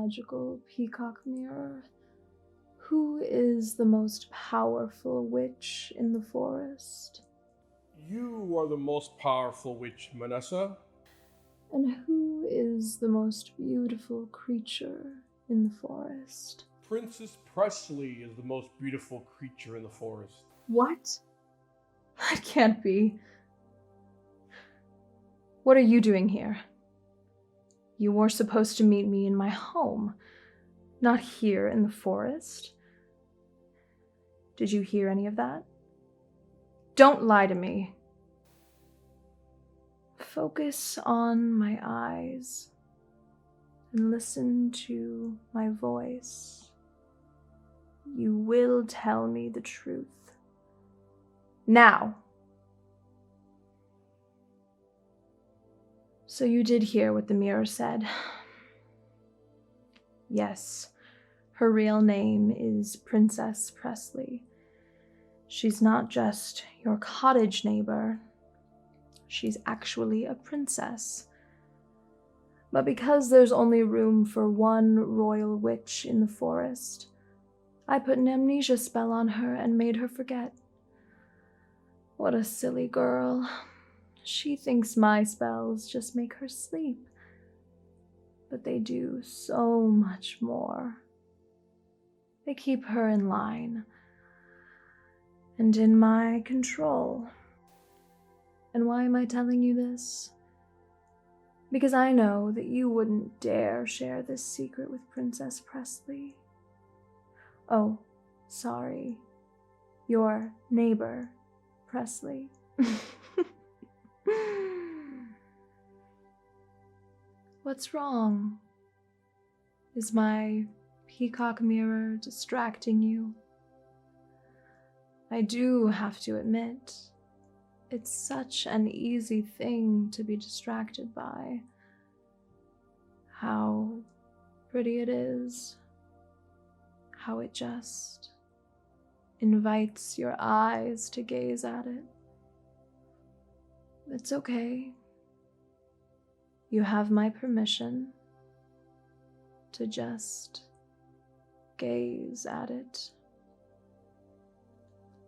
magical peacock mirror, who is the most powerful witch in the forest? You are the most powerful witch, Manessa. And who is the most beautiful creature in the forest? Princess Presley is the most beautiful creature in the forest. What? That can't be. What are you doing here? You were supposed to meet me in my home, not here in the forest. Did you hear any of that? Don't lie to me. Focus on my eyes and listen to my voice. You will tell me the truth. Now. So you did hear what the mirror said. Yes, her real name is Princess Presley. She's not just your cottage neighbor. She's actually a princess. But because there's only room for one royal witch in the forest, I put an amnesia spell on her and made her forget. What a silly girl. She thinks my spells just make her sleep, but they do so much more. They keep her in line and in my control. And why am I telling you this? Because I know that you wouldn't dare share this secret with Princess Presley. Oh, sorry. Your neighbor, Presley. What's wrong? Is my peacock mirror distracting you? I do have to admit, it's such an easy thing to be distracted by. How pretty it is. How it just invites your eyes to gaze at it. It's okay. You have my permission to just gaze at it,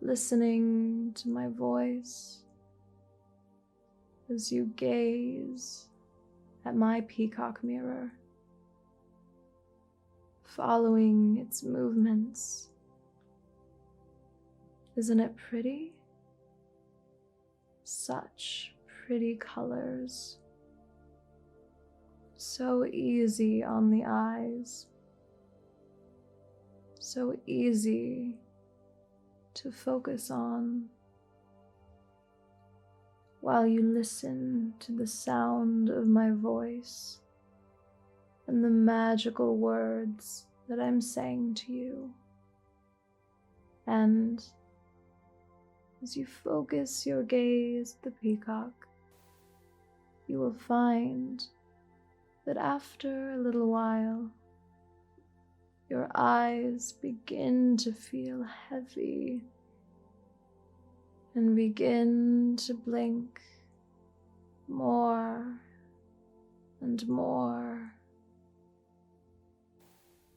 listening to my voice as you gaze at my peacock mirror, following its movements. Isn't it pretty? Such pretty colors. So easy on the eyes. So easy to focus on while you listen to the sound of my voice and the magical words that I'm saying to you. And as you focus your gaze at the peacock, you will find that after a little while, your eyes begin to feel heavy and begin to blink more and more.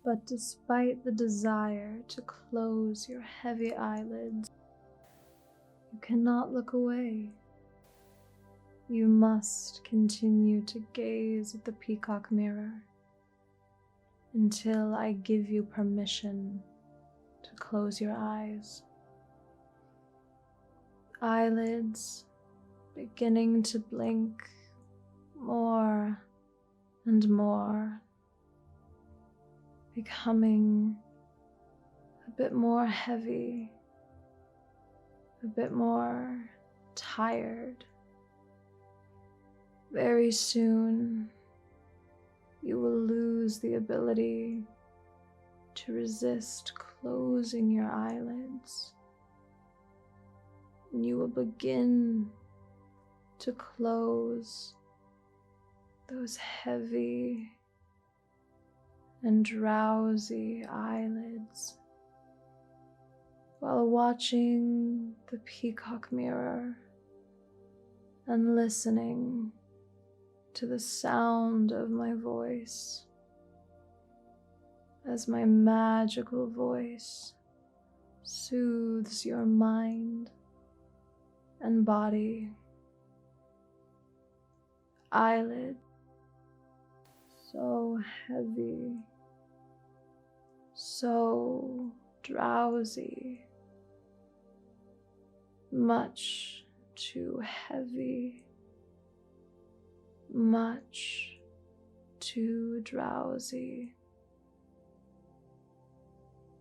But despite the desire to close your heavy eyelids, you cannot look away. You must continue to gaze at the peacock mirror until I give you permission to close your eyes. Eyelids beginning to blink more and more, becoming a bit more heavy, a bit more tired. Very soon, you will lose the ability to resist closing your eyelids. And you will begin to close those heavy and drowsy eyelids while watching the peacock mirror and listening to the sound of my voice. as my magical voice soothes your mind and body. Eyelid so heavy, so drowsy, much too heavy, much too drowsy.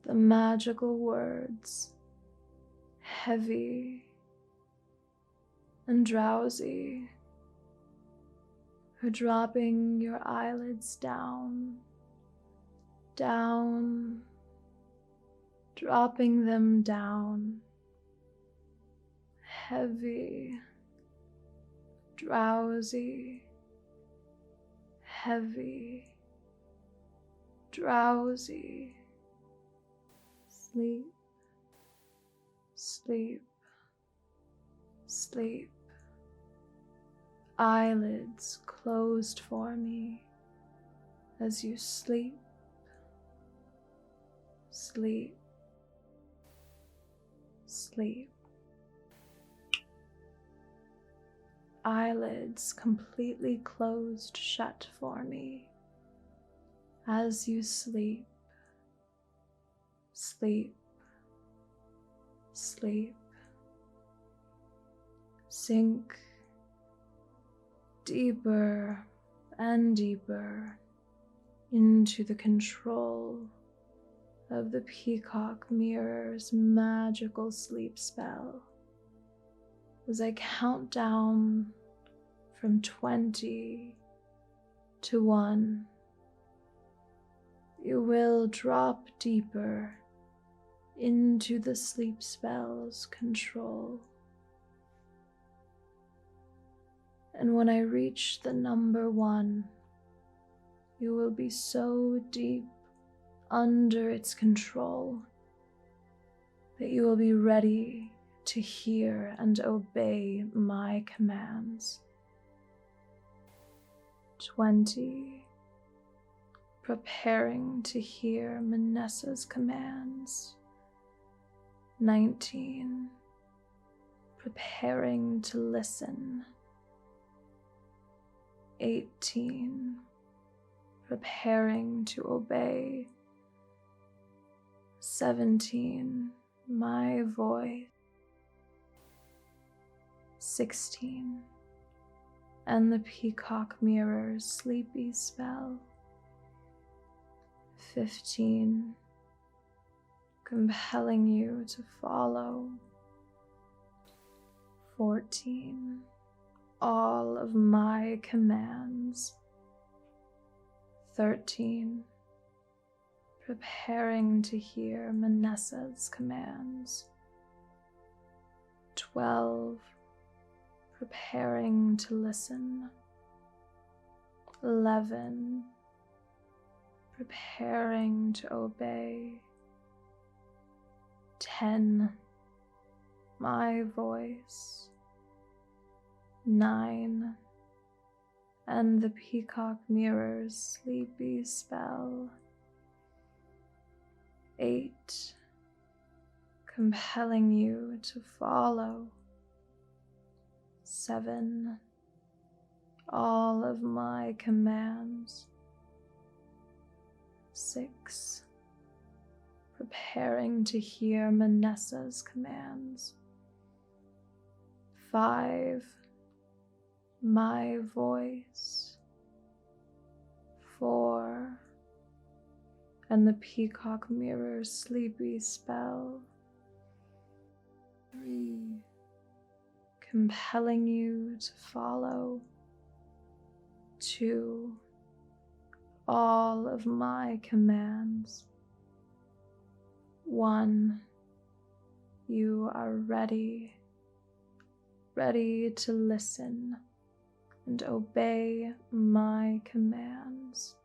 The magical words, heavy and drowsy, are dropping your eyelids down, down, dropping them down. Heavy, drowsy, heavy, drowsy. Sleep, sleep, sleep. Eyelids closed for me as you sleep, sleep, sleep. Eyelids completely closed shut for me as you sleep, sleep, sleep. Sink deeper and deeper into the control of the peacock mirror's magical sleep spell. As I count down from 20 to 1, you will drop deeper into the sleep spell's control. And when I reach the number 1, you will be so deep under its control that you will be ready to hear and obey my commands. 20, preparing to hear Manessa's commands. 19, preparing to listen. 18, preparing to obey. 17, my voice. 16, and the peacock mirror's sleepy spell. 15, compelling you to follow. 14, all of my commands. 13, preparing to hear Manessa's commands. 12, preparing to listen. 11, preparing to obey. 10, my voice. 9, and the peacock mirror's sleepy spell. 8, compelling you to follow. 7, all of my commands. 6, preparing to hear Manessa's commands. 5, my voice. 4, and the peacock mirror's sleepy spell. 3, compelling you to follow. 2, all of my commands. 1, you are ready to listen and obey my commands.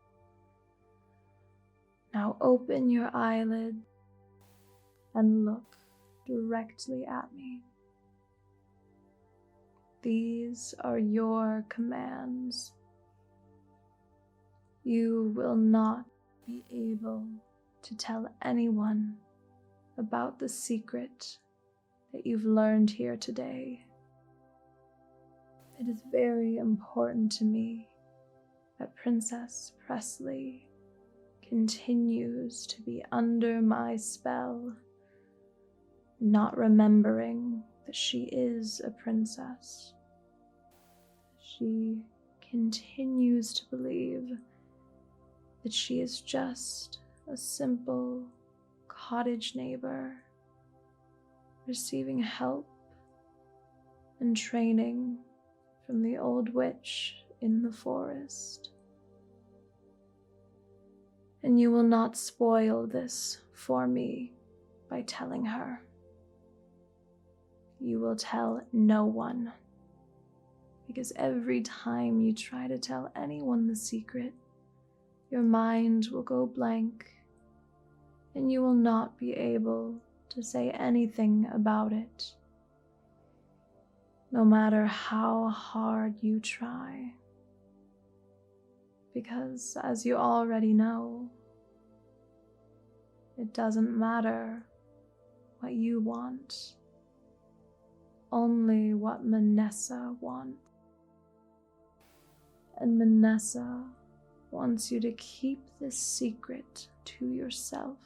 Now open your eyelid and look directly at me. These are your commands. You will not be able to tell anyone about the secret that you've learned here today. It is very important to me that Princess Presley continues to be under my spell, not remembering that she is a princess. She continues to believe that she is just a simple cottage neighbor receiving help and training from the old witch in the forest. And you will not spoil this for me by telling her. You will tell no one, because every time you try to tell anyone the secret, your mind will go blank and you will not be able to say anything about it, no matter how hard you try. Because, as you already know, it doesn't matter what you want, only what Manessa wants. And Manessa wants you to keep this secret to yourself.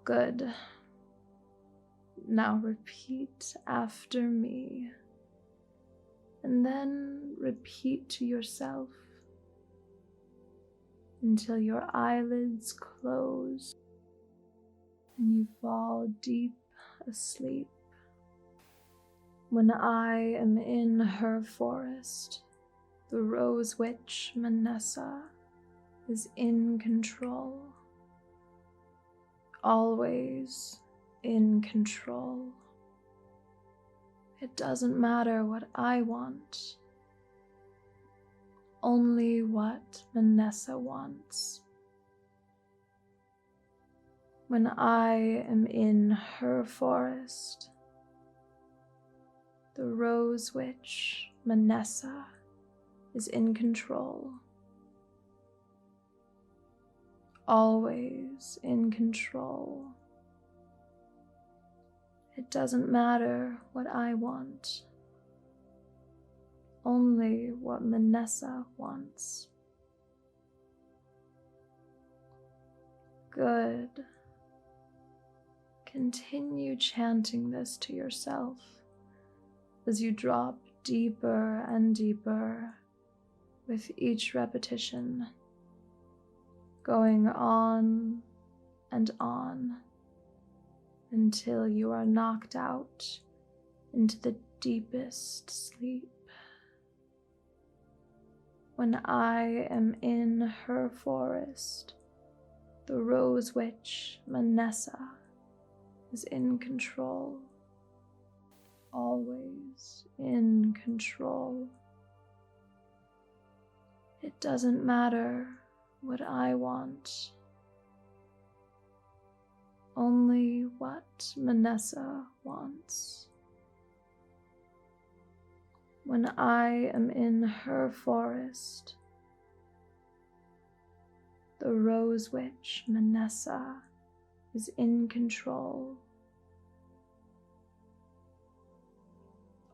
Good. Now repeat after me, and then repeat to yourself until your eyelids close and you fall deep asleep. When I am in her forest, the Rose Witch Manessa is in control, always in control. It doesn't matter what I want, only what Manessa wants. When I am in her forest, the Rose Witch Manessa is in control, always in control. It doesn't matter what I want, only what Manessa wants. Good. Continue chanting this to yourself as you drop deeper and deeper with each repetition, going on and on until you are knocked out into the deepest sleep. When I am in her forest, the Rose Witch Manessa is in control, always in control. It doesn't matter what I want, only what Manessa wants. When I am in her forest, the Rose Witch Manessa is in control,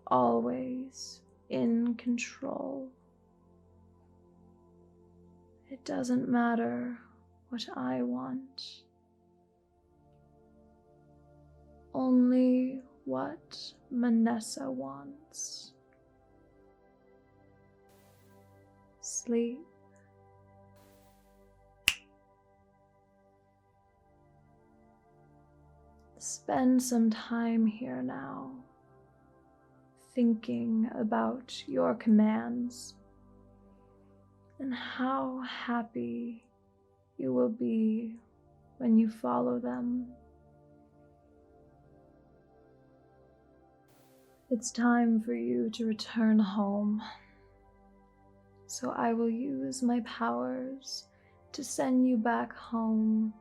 always in control. It doesn't matter what I want, only what Manessa wants. Sleep. Spend some time here now, thinking about your commands and how happy you will be when you follow them. It's time for you to return home, so I will use my powers to send you back home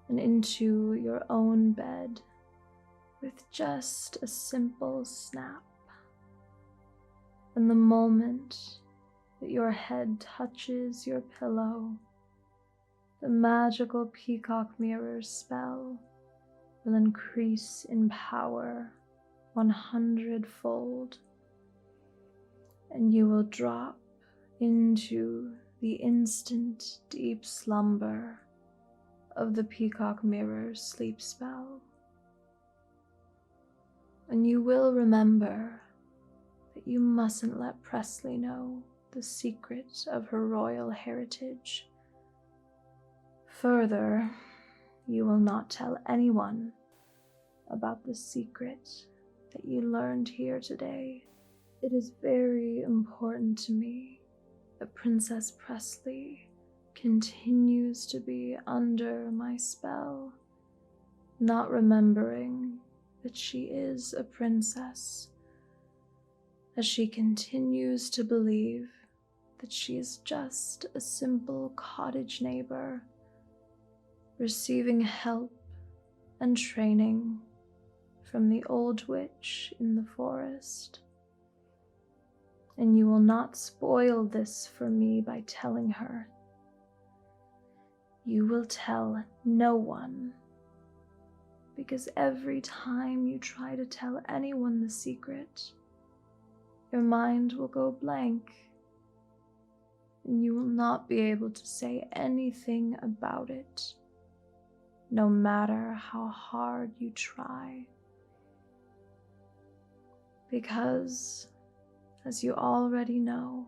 and into your own bed with just a simple snap. And the moment that your head touches your pillow, the magical peacock mirror spell will increase in power 100-fold, and you will drop into the instant deep slumber of the peacock mirror's sleep spell. And you will remember that you mustn't let Presley know the secret of her royal heritage. Further, you will not tell anyone about the secret that you learned here today. It is very important to me that Princess Presley continues to be under my spell, not remembering that she is a princess, as she continues to believe that she is just a simple cottage neighbor, receiving help and training from the old witch in the forest. And you will not spoil this for me by telling her. You will tell no one, because every time you try to tell anyone the secret, your mind will go blank, and you will not be able to say anything about it, no matter how hard you try. Because, as you already know,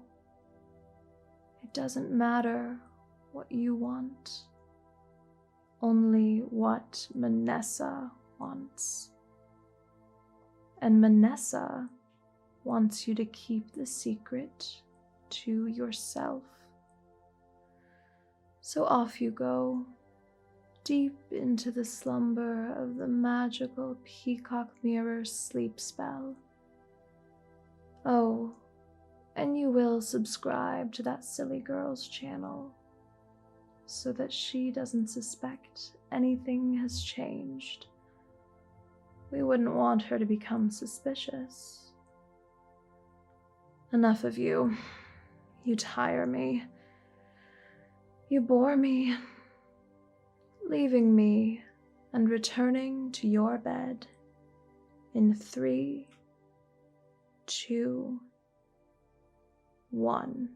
it doesn't matter what you want, only what Manessa wants. And Manessa wants you to keep the secret to yourself. So off you go, deep into the slumber of the magical peacock mirror sleep spell. Oh, and you will subscribe to that silly girl's channel so that she doesn't suspect anything has changed. We wouldn't want her to become suspicious. Enough of you. You tire me. You bore me, leaving me and returning to your bed in 3, 2, 1.